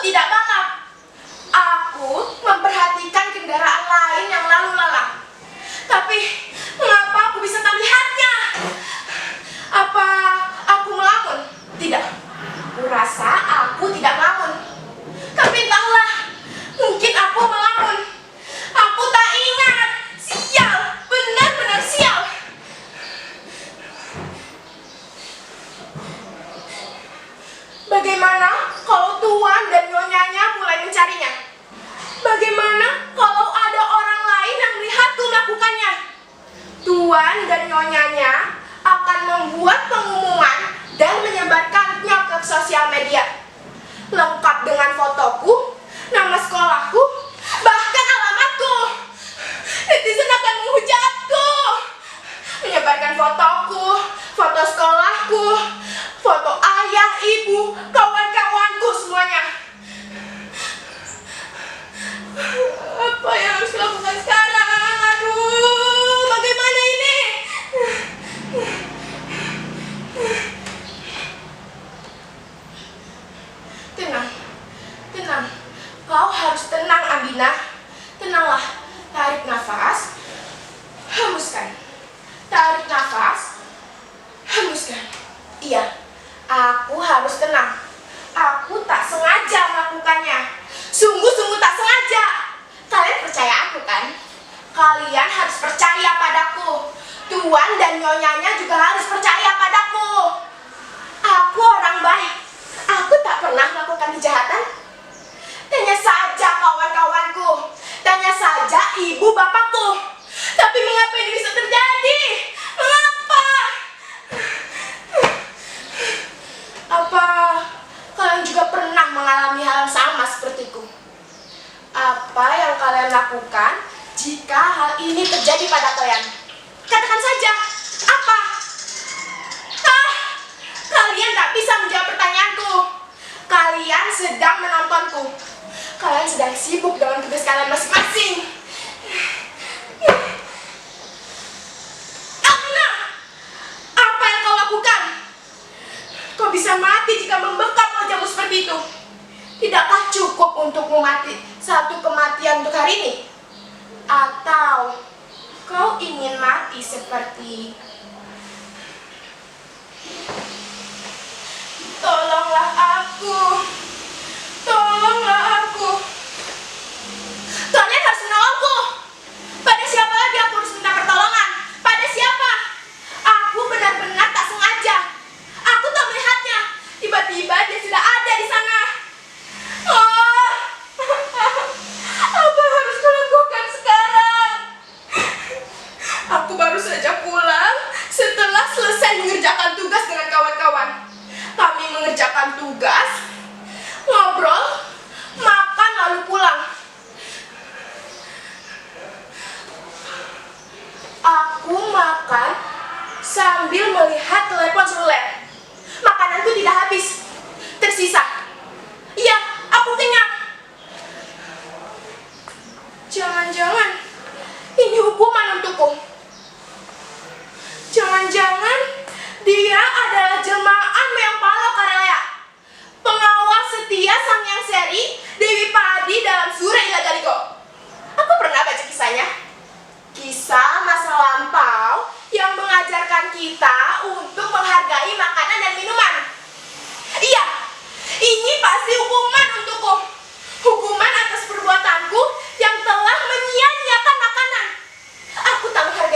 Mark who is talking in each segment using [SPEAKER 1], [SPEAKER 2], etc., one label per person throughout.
[SPEAKER 1] tidak balap. Aku memperhatikan kendaraan lain yang lalu lalang. Tapi mengapa aku bisa tak melihatnya? Apa aku melamun? Tidak. Kurasa aku tidak melamun. Tapi entahlah, mungkin aku melamun. Aku tak ingat. Sial, benar-benar sial. Bagaimana kalau Tuan dan Nyonyanya mulai mencarinya? Bagaimana kalau ada orang lain yang melihatku melakukannya? Tuan dan Nyonyanya akan membuat pengumuman dan menyebarkannya ke sosial media, lengkap dengan fotoku, nama sekolahku, bahkan alamatku. Netizen akan menghujatku, menyebarkan fotoku, foto sekolahku, foto ayah, ibu, kawan-kawanku semuanya. Apa yang harus dilakukan sekarang? Aduh, bagaimana ini? Tenang, tenang. Kau harus tenang, Ambina. Tenanglah. Tarik nafas, hembuskan. Tarik nafas, hembuskan. Iya, aku harus tenang. Aku tak sengaja melakukannya. Sungguh-sungguh tak sengaja. Kalian percaya aku kan? Kalian harus percaya padaku. Tuan dan Nyonyanya juga harus percaya padaku. Aku orang baik. Aku tak pernah melakukan kejahatan. Tanya saja kawan-kawanku. Tanya saja ibu bapakku. Tapi mengapa ini bisa terjadi? Mengapa? Apa kalian juga pernah mengalami hal yang sama sepertiku? Apa yang kalian lakukan jika hal ini terjadi pada kalian? Katakan saja. Apa? Kalian tak bisa menjawab pertanyaanku. Kalian sedang menontonku. Kalian sedang sibuk dengan tugas kalian masing-masing. Amina, apa yang kau lakukan? Kau bisa mati jika membekap wajahmu seperti itu. Tidakkah cukup untukmu mati satu kematian untuk hari ini? Atau kau ingin mati seperti... Tolonglah aku. Tolonglah aku. Kalian harus menolongku. Pada siapa lagi aku harus minta pertolongan? Pada siapa? Aku benar-benar tak sengaja. Aku tak melihatnya. Tiba-tiba dia sudah ada di sana. Oh, apa harus kulakukan sekarang? Aku baru saja pulang setelah selesai mengerjakan tugas dengan kawan-kawan. Kami mengerjakan tugas, ngobrol, makan lalu pulang. Aku makan sambil melihat telepon seluler. Makananku tidak habis, tersisa. Iya, aku kenyang. Jangan-jangan ini hukuman untukku. Jangan-jangan dia adalah jelmaan Meong Palo Karelea, pengawal setia Sang Hyang Seri Dewi Padi dalam Sura Ilagaligo. Aku pernah baca kisahnya. Kisah masa lampau yang mengajarkan kita untuk menghargai makanan dan minuman. Iya, ini pasti hukuman untukku. Hukuman atas perbuatanku yang telah menyia-nyiakan makanan. Aku tak menghargai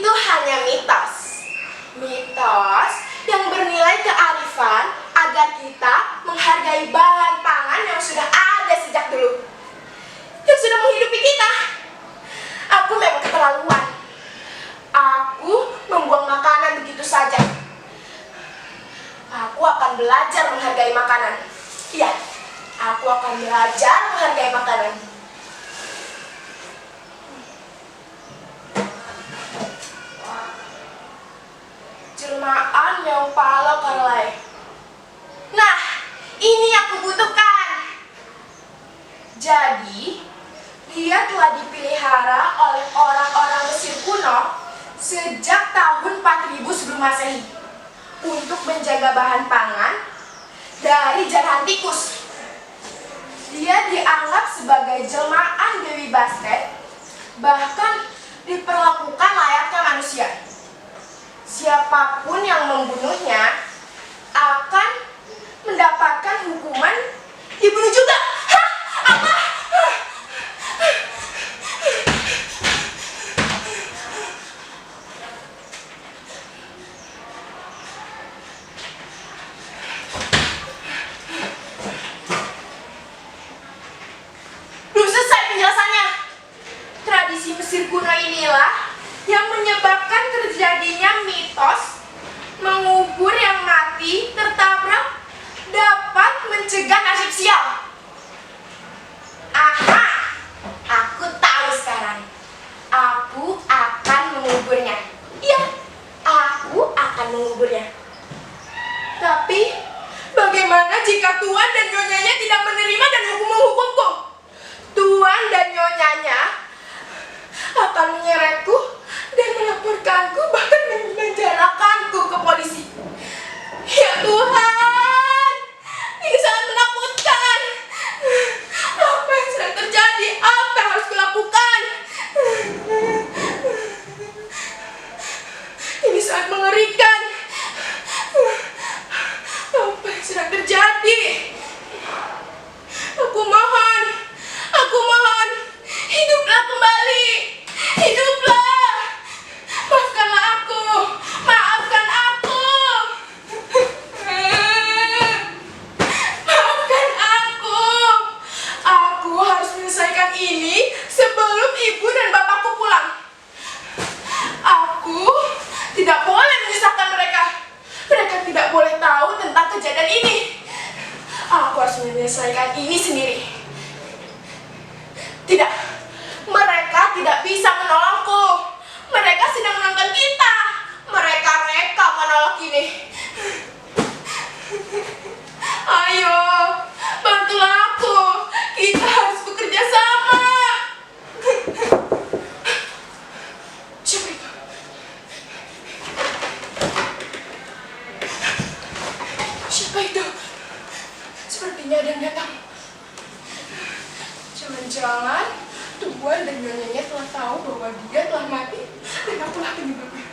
[SPEAKER 1] itu hanya mitos. Mitos yang bernilai kearifan agar kita menghargai bahan pangan yang sudah ada sejak dulu, yang sudah menghidupi kita. Aku memang keterlaluan. Aku membuang makanan begitu saja. Aku akan belajar menghargai makanan. Iya, aku akan belajar menghargai makanan. Jelmaan yang pala karlai. Nah, ini yang kubutuhkan. Jadi, dia telah dipelihara oleh orang-orang Mesir kuno sejak tahun 4000 sebelum Masehi untuk menjaga bahan pangan dari jarahan tikus. Dia dianggap sebagai jelmaan Dewi Bastet, bahkan diperlakukan layaknya manusia. Siapapun yang membunuhnya akan mendapatkan hukuman dibunuh juga. Hah? Apa? Belum selesai penjelasannya. Tradisi Mesir kuno inilah yang menyebabkan terjadinya mitos mengubur yang mati tertabrak dapat mencegah nasib sial. Aha, aku tahu sekarang. Aku akan menguburnya. Iya, aku akan menguburnya. Tapi bagaimana jika Tuan dan Nyonyanya tidak menerima dan menghukumku? Tuan dan Nyonyanya akan menyeretku dan melaporkanku, bahkan menjarakanku ke polisi. Ya Tuhan, ini sangat menakutkan. Apa yang sedang terjadi? Apa yang harus kulakukan? Ini sangat mengerikan. Apa yang sedang terjadi? Aku mohon, hiduplah kembali, hiduplah. Maafkanlah aku, maafkan aku. Maafkan aku. Aku harus menyelesaikan ini sebelum ibu dan bapakku pulang. Aku tidak boleh menyusahkan mereka. Mereka tidak boleh tahu tentang kejadian ini. Aku harus menyelesaikan ini sendiri. Tidak, mereka tidak bisa menolongku. Mereka sedang menonton kita. Mereka menolak ini. Ayo, bantulah aku. Kita harus bekerja sama. Siapa itu? Siapa itu? Sepertinya ada yang datang. Jangan-jangan Tuan dan Nyonyanya telah tahu bahwa dia telah mati dan akulah penyebabnya.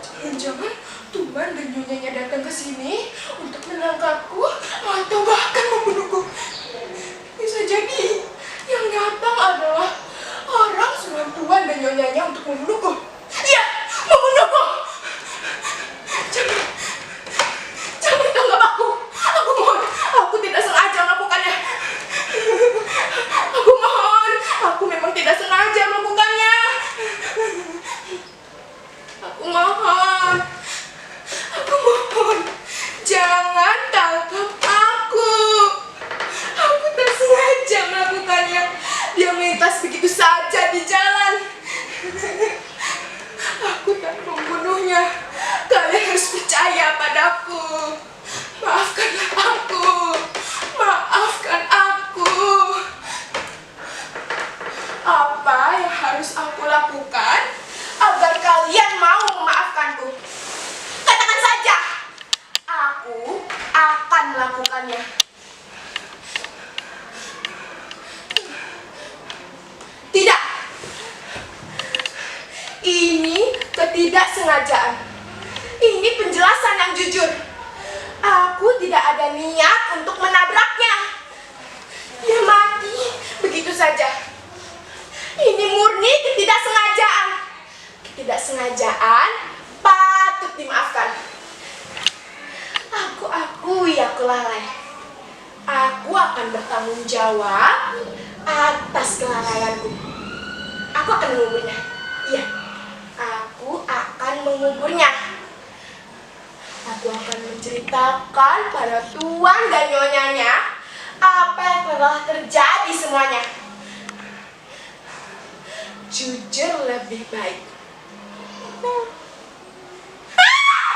[SPEAKER 1] Jangan-jangan Tuan dan Nyonyanya datang ke sini untuk menangkapku atau bahkan membunuhku. Bisa jadi yang datang adalah orang suruhan Tuan dan Nyonyanya untuk membunuhku. Iya, membunuhku. Jangan tangkap aku. Aku mohon, aku tidak sengaja melakukannya. Aku mohon, aku memang tidak sengaja melakukannya. Aku mohon, jangan tangkap aku. Aku tak sengaja melakukannya. Dia melintas begitu saja di jalan. Aku tak membunuhnya. Kalian harus percaya padaku. Maafkanlah aku. Maafkan aku. Apa yang harus aku lakukan agar kalian mau memaafkanku? Katakan saja. Aku akan melakukannya. Tidak. Ini ketidaksengajaan. Ini penjelasan yang jujur. Aku tidak ada niat untuk menabraknya. Dia mati begitu saja. Ini murni ketidaksengajaan. Ketidaksengajaan patut dimaafkan. Aku akui aku lalai. Aku akan bertanggung jawab atas kelalaianku. Aku akan menguburnya. Iya, aku akan menguburnya. Aku akan menceritakan pada tuan dan nyonyanya apa yang telah terjadi semuanya. Jujur lebih baik.